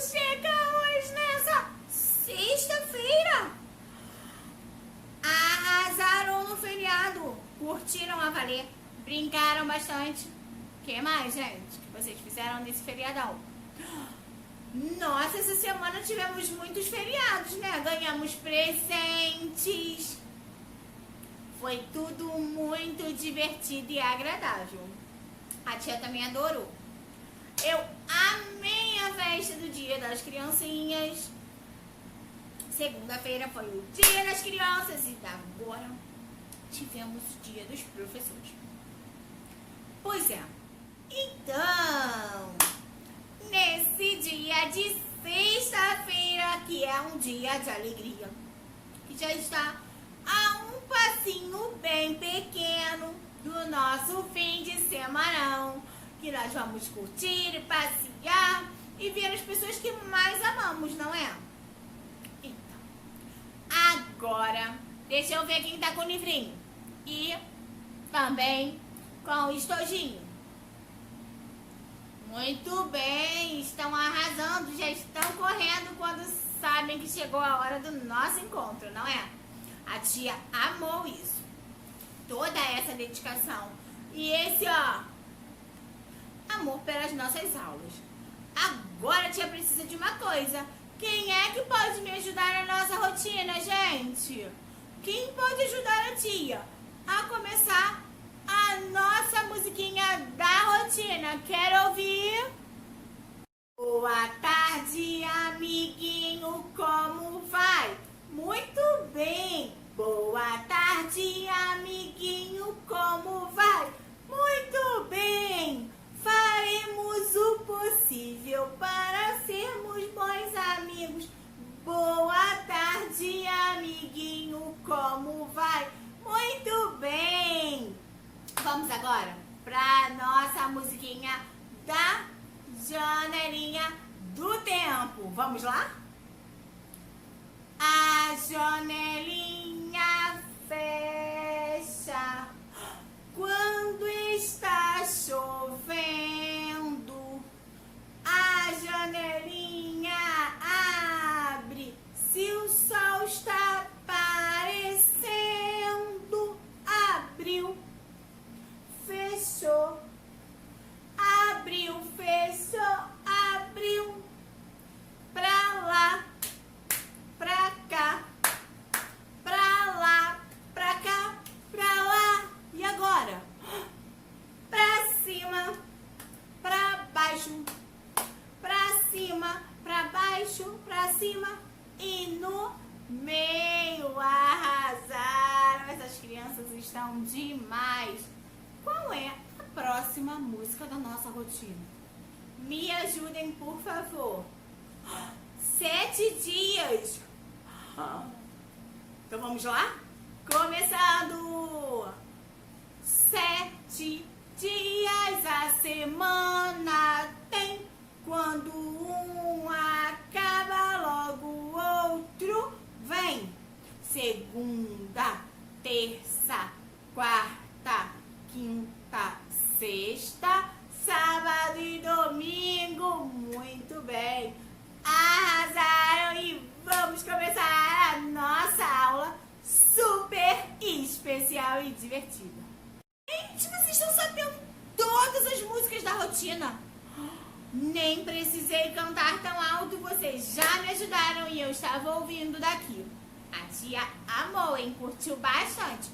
chegamos nessa sexta-feira. Arrasaram no feriado, curtiram a valer, brincaram bastante. O que mais, gente, que vocês fizeram nesse feriadão? Nossa, essa semana tivemos muitos feriados, né? Ganhamos presentes. Foi tudo muito divertido e agradável. A tia também adorou. Eu amei a festa do Dia das Criancinhas. Segunda-feira foi o Dia das Crianças e agora tivemos o Dia dos Professores. Pois é. Então, nesse dia de sexta-feira, que é um dia de alegria, que já está a um passinho bem pequeno do nosso fim de semanão, que nós vamos curtir, passear e ver as pessoas que mais amamos, não é? Então, agora, deixa eu ver quem tá com o livrinho e também com o estojinho. Muito bem, estão arrasando, já estão correndo quando sabem que chegou a hora do nosso encontro, não é? A tia amou isso, toda essa dedicação e esse, amor pelas nossas aulas. Agora a tia precisa de uma coisa. Quem é que pode me ajudar na nossa rotina, gente? Quem pode ajudar a tia a começar a nossa musiquinha da rotina? Quero ouvir? Boa tarde, amiguinho, como vai? Muito bem. Boa tarde, amiguinho, como vai? Muito bem. Faremos o possível para sermos bons amigos. Boa tarde, amiguinho, como vai? Muito bem. Vamos agora para nossa musiquinha da janelinha do tempo. Vamos lá? A janelinha fecha quando está chovendo. A janelinha abre se o sol está aparecendo. Abriu, fechou. Abriu, fechou, abriu. Pra lá, pra cá, pra lá, pra cá, pra lá. E agora? Pra cima, pra baixo, pra cima, pra baixo, pra cima e no meio. Arrasaram! Essas crianças estão demais. Qual é a próxima música da nossa rotina? Me ajudem, por favor. 7 dias. Então vamos lá? Começando! 7 dias a semana tem. Quando um acaba, logo o outro vem. Segunda, terça, quarta, quinta, sexta, sábado e domingo. Muito bem. Arrasaram e vamos começar a nossa aula super especial e divertida. Gente, vocês estão sabendo todas as músicas da rotina? Nem precisei cantar tão alto, vocês já me ajudaram e eu estava ouvindo daqui. A tia amou, hein? Curtiu bastante.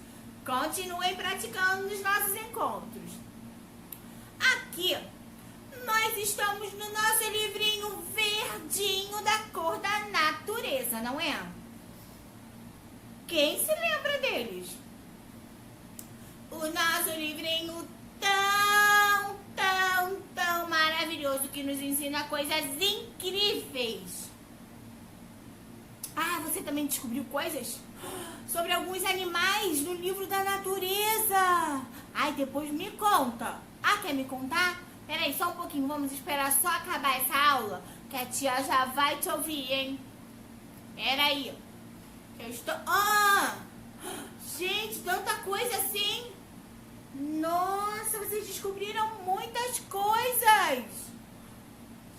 Continuem praticando nos nossos encontros. Aqui, nós estamos no nosso livrinho verdinho da cor da natureza, não é? Quem se lembra deles? O nosso livrinho tão maravilhoso que nos ensina coisas incríveis. Ah, você também descobriu coisas sobre alguns animais no livro da natureza. Ai, depois me conta. Ah, quer me contar? Peraí, só um pouquinho, vamos esperar só acabar essa aula, que a tia já vai te ouvir, hein? Peraí. Eu estou... Gente, tanta coisa assim. Nossa, vocês descobriram muitas coisas.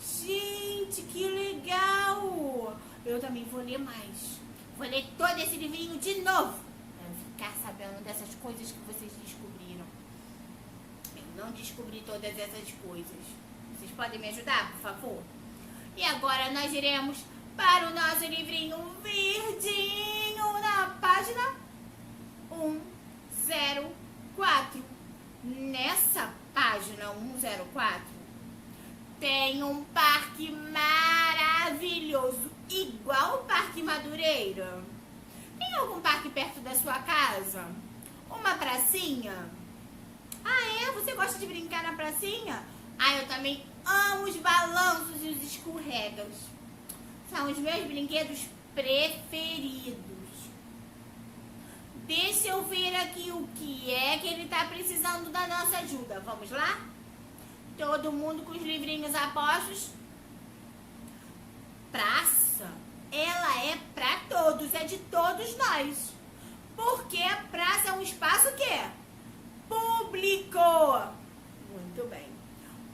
Gente, que legal. eu também vou ler mais. Vou ler todo esse livrinho de novo. Pra ficar sabendo dessas coisas que vocês descobriram. Eu não descobri todas essas coisas. Vocês podem me ajudar, por favor? E agora nós iremos para o nosso livrinho verdinho na página 104. Nessa página 104 tem um parque maravilhoso, igual o Parque Madureira. Tem algum parque perto da sua casa? Uma pracinha? Ah, é? Você gosta de brincar na pracinha? Ah, eu também amo os balanços e os escorregas. São os meus brinquedos preferidos. Deixa eu ver aqui o que é que ele está precisando da nossa ajuda. Vamos lá? Todo mundo com os livrinhos apostos? Praça, ela é para todos, é de todos nós. Porque a praça é um espaço quê? Público. Muito bem.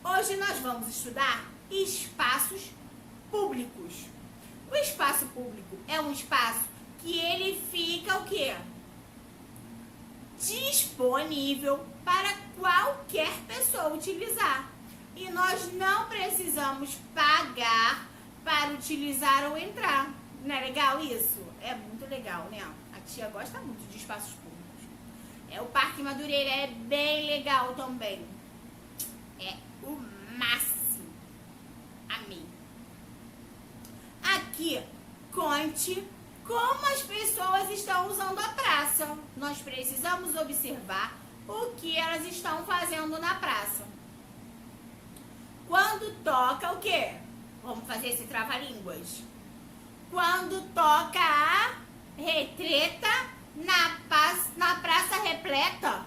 Hoje nós vamos estudar espaços públicos. O espaço público é um espaço que ele fica o quê? Disponível para qualquer pessoa utilizar. E nós não precisamos pagar para utilizar ou entrar. Não é legal isso? É muito legal, né? A tia gosta muito de espaços públicos. O Parque Madureira é bem legal também. É o máximo. Amei. Aqui, conte como as pessoas estão usando a praça. Nós precisamos observar o que elas estão fazendo na praça. Quando toca o quê? Vamos fazer esse trava-línguas. Quando toca a retreta na praça repleta,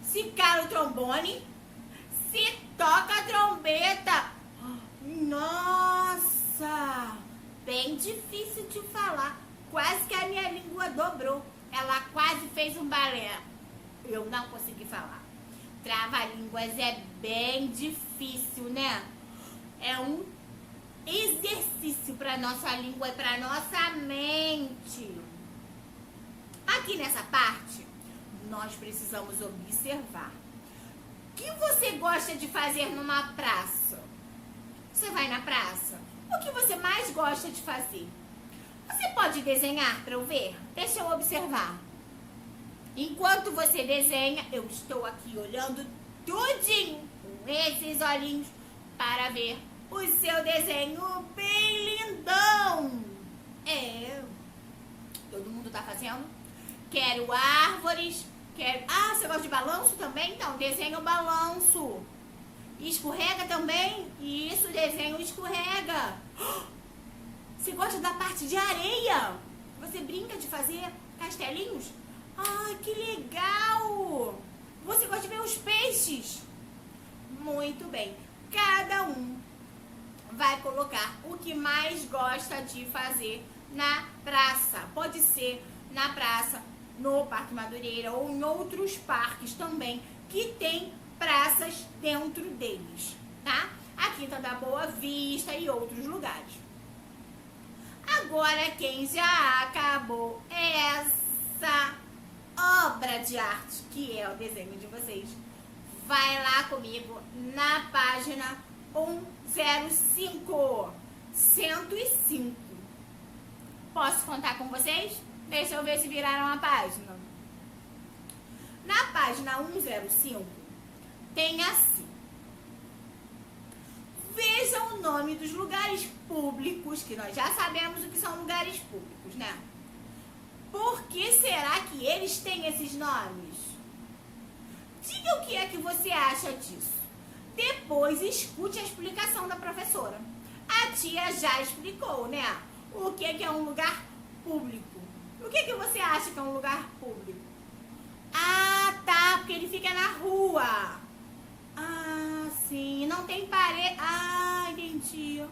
se cala o trombone, se toca a trombeta. Nossa! Bem difícil de falar. Quase que a minha língua dobrou. Ela quase fez um balé. Eu não consegui falar. Trava-línguas é bem difícil, né? É um exercício para nossa língua e para nossa mente. Aqui nessa parte, nós precisamos observar. O que você gosta de fazer numa praça? Você vai na praça? O que você mais gosta de fazer? Você pode desenhar para eu ver? Deixa eu observar. Enquanto você desenha, eu estou aqui olhando tudinho com esses olhinhos para ver o seu desenho bem lindão. Todo mundo tá fazendo? Quero árvores, quero... Ah, você gosta de balanço também? Então, desenha o balanço. Escorrega também? Isso, desenho escorrega. Você gosta da parte de areia? Você brinca de fazer castelinhos? Ai, que legal! Você gosta de ver os peixes? Muito bem. Cada um vai colocar o que mais gosta de fazer na praça. Pode ser na praça, no Parque Madureira ou em outros parques também que tem praças dentro deles, tá? A Quinta da Boa Vista e outros lugares. Agora, quem já acabou essa obra de arte, que é o desenho de vocês, vai lá comigo na página 105. 105. Posso contar com vocês? Deixa eu ver se viraram a página. Na página 105, tem assim. Veja o nome dos lugares públicos, que nós já sabemos o que são lugares públicos, né? Por que será que eles têm esses nomes? Diga o que é que você acha disso. Depois escute a explicação da professora. A tia já explicou, né? O que é um lugar público. O que você acha que é um lugar público? Ah, tá, porque ele fica na rua. Ah, sim, não tem parede. Ah, entendi.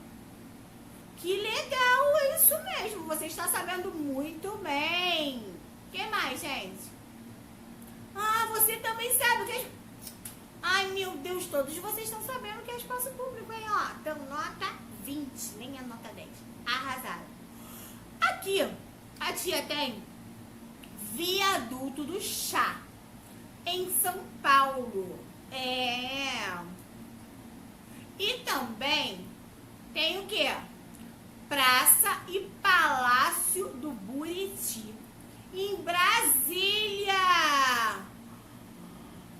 Que legal, é isso mesmo. Você está sabendo muito bem. O que mais, gente? Ah, você também sabe o que é... Ai, meu Deus, todos vocês estão sabendo que é espaço público, hein? Ó, então nota 20, nem a nota 10. Arrasaram. Aqui, a tia tem Viaduto do Chá, em São Paulo. E também tem o quê? Praça e Palácio do Buriti, em Brasília.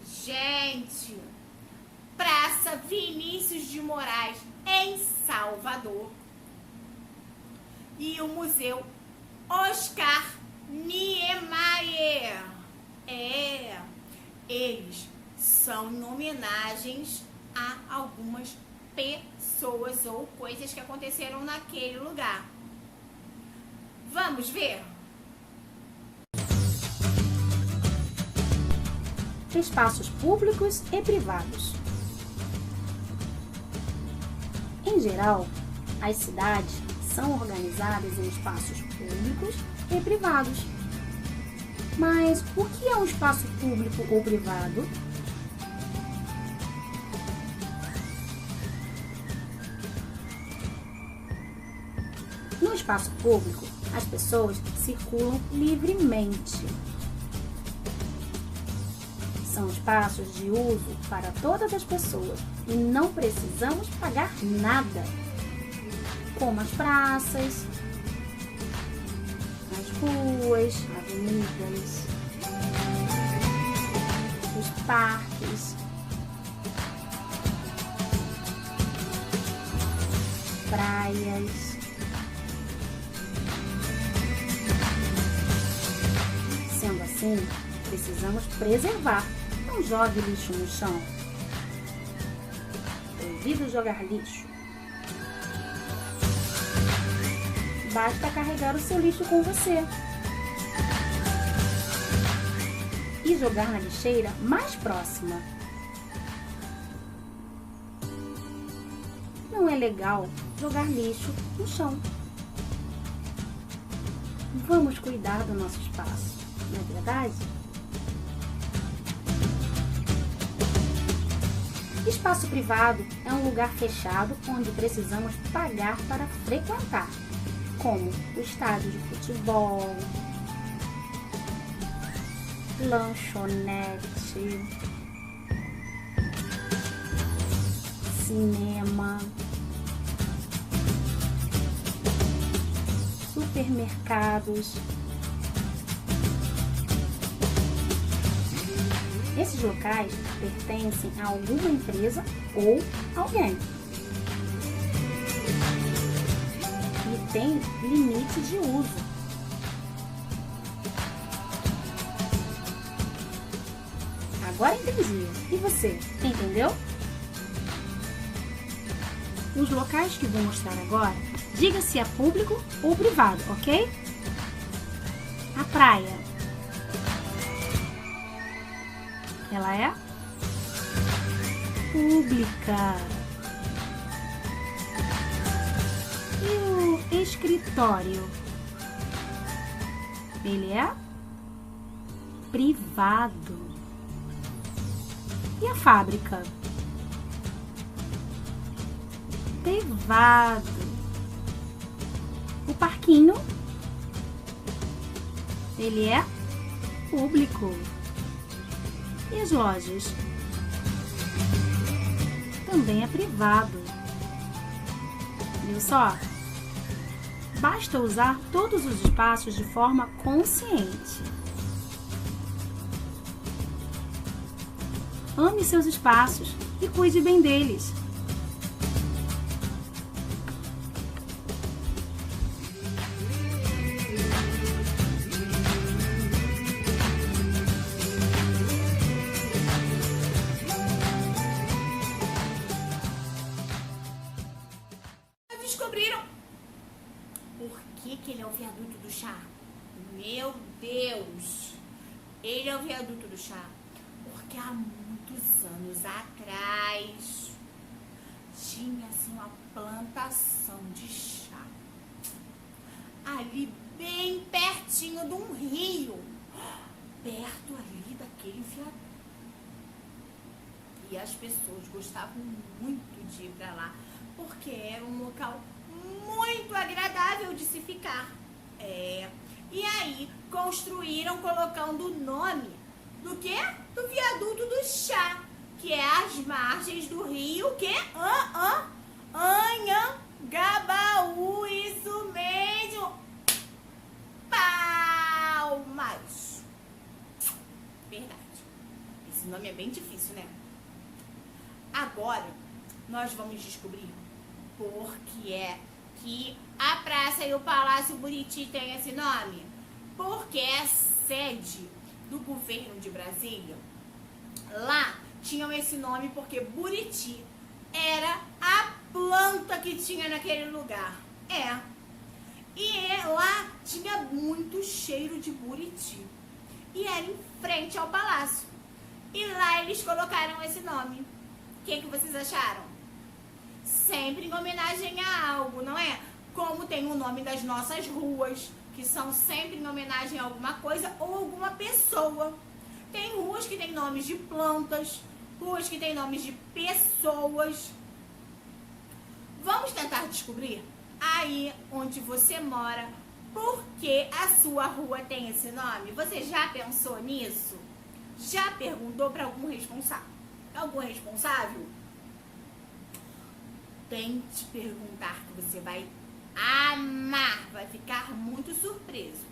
Gente, Praça Vinícius de Moraes, em Salvador. E o Museu Oscar Niemeyer. Eles são em homenagens a algumas pessoas ou coisas que aconteceram naquele lugar. Vamos ver? Espaços públicos e privados. Em geral, as cidades são organizadas em espaços públicos e privados. Mas o que é um espaço público ou privado? No espaço público, as pessoas circulam livremente. São espaços de uso para todas as pessoas e não precisamos pagar nada, como as praças, as ruas, avenidas, os parques, praias. Sendo assim, precisamos preservar. Não jogue lixo no chão. Proibido jogar lixo. Basta carregar o seu lixo com você e jogar na lixeira mais próxima. Não é legal jogar lixo no chão. Vamos cuidar do nosso espaço, não é verdade? Espaço privado é um lugar fechado onde precisamos pagar para frequentar, como o estádio de futebol, lanchonete, cinema, supermercados. Esses locais pertencem a alguma empresa ou alguém. E tem limite de uso. Agora entendi. E você, entendeu? Os locais que vou mostrar agora, diga se é público ou privado, ok? A praia. Ela é pública. E o escritório? Ele é privado. E a fábrica? Privado. O parquinho? Ele é público. E as lojas? Também é privado. Viu só? Basta usar todos os espaços de forma consciente. Ame seus espaços e cuide bem deles. Descobriram por que ele é o viaduto do chá? Meu Deus! Ele é o viaduto do chá porque há muitos anos atrás tinha assim uma plantação de chá ali bem pertinho de um rio, perto ali daquele viaduto. E as pessoas gostavam muito de ir para lá porque era um local muito agradável de se ficar. E aí construíram colocando o nome do quê? Do viaduto do chá, que é às margens do rio, que? Anhangabaú, isso mesmo. Palmas. Verdade. Esse nome é bem difícil, né? Agora, nós vamos descobrir por que é que a praça e o Palácio Buriti têm esse nome. Porque é sede do governo de Brasília. Lá tinham esse nome porque Buriti era a planta que tinha naquele lugar. E lá tinha muito cheiro de Buriti. E era em frente ao palácio. E lá eles colocaram esse nome. O que vocês acharam? Sempre em homenagem a algo, não é? Como tem o nome das nossas ruas, que são sempre em homenagem a alguma coisa ou alguma pessoa. Tem ruas que tem nomes de plantas, ruas que tem nomes de pessoas. Vamos tentar descobrir aí onde você mora por que a sua rua tem esse nome? Você já pensou nisso? Já perguntou para algum responsável? Tente perguntar que você vai amar, vai ficar muito surpreso.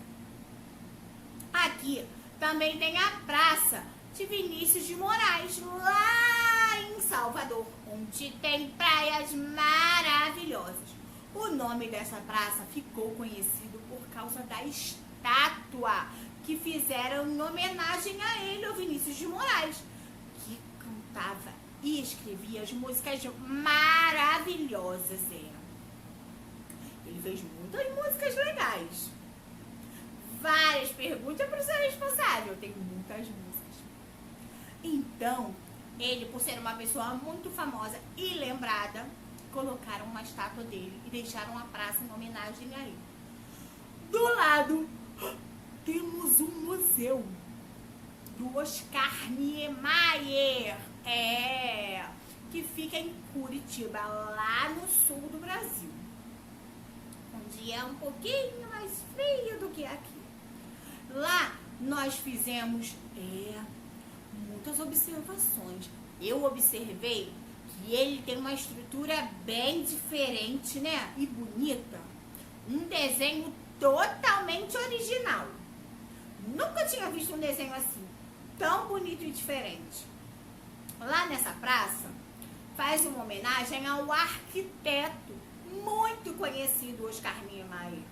Aqui também tem a Praça de Vinícius de Moraes, lá em Salvador, onde tem praias maravilhosas. O nome dessa praça ficou conhecido por causa da estátua que fizeram em homenagem a ele, o Vinícius de Moraes, que cantava e escrevia as músicas maravilhosas. Ele fez muitas músicas legais. Várias perguntas para o seu responsável. Tem muitas músicas. Então, ele, por ser uma pessoa muito famosa e lembrada, colocaram uma estátua dele e deixaram a praça em homenagem a ele. Do lado, temos um museu do Oscar Niemeyer, que fica em Curitiba, lá no sul do Brasil, onde é um pouquinho mais frio do que aqui. Lá nós fizemos muitas observações. Eu observei que ele tem uma estrutura bem diferente, né? E bonita. Um desenho totalmente original. Nunca tinha visto um desenho assim, tão bonito e diferente. Lá nessa praça, faz uma homenagem ao arquiteto muito conhecido, Oscar Niemeyer.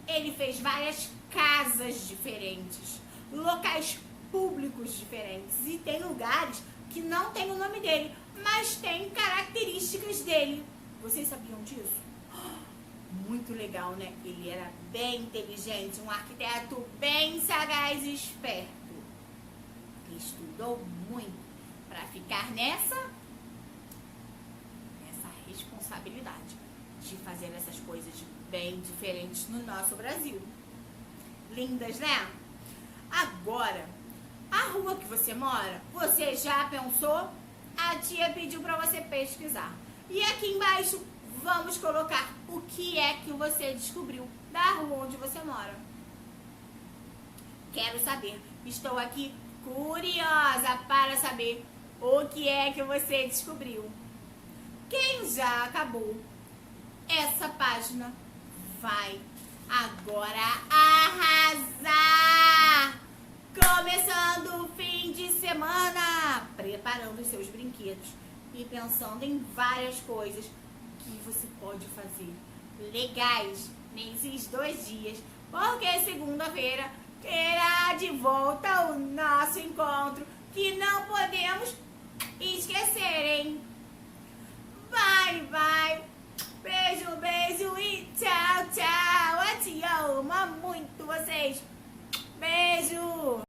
Ele fez várias casas diferentes, locais públicos diferentes, e tem lugares que não tem o nome dele, mas tem características dele. Vocês sabiam disso? Muito legal, né? Ele era bem inteligente, um arquiteto bem sagaz e esperto. Ele estudou muito para ficar nessa responsabilidade de fazer essas coisas bem diferentes no nosso Brasil. Lindas, né? Agora, a rua que você mora, você já pensou? A tia pediu para você pesquisar. E aqui embaixo, vamos colocar o que é que você descobriu da rua onde você mora. Quero saber. Estou aqui curiosa para saber o que é que você descobriu. Quem já acabou essa página vai agora arrasar! Começando o fim de semana, preparando os seus brinquedos e pensando em várias coisas que você pode fazer legais nesses 2 dias, porque segunda-feira terá de volta o nosso encontro, que não podemos esquecer, hein? Bye, bye! Beijo, beijo e tchau, tchau! Eu te amo muito vocês! Beijo!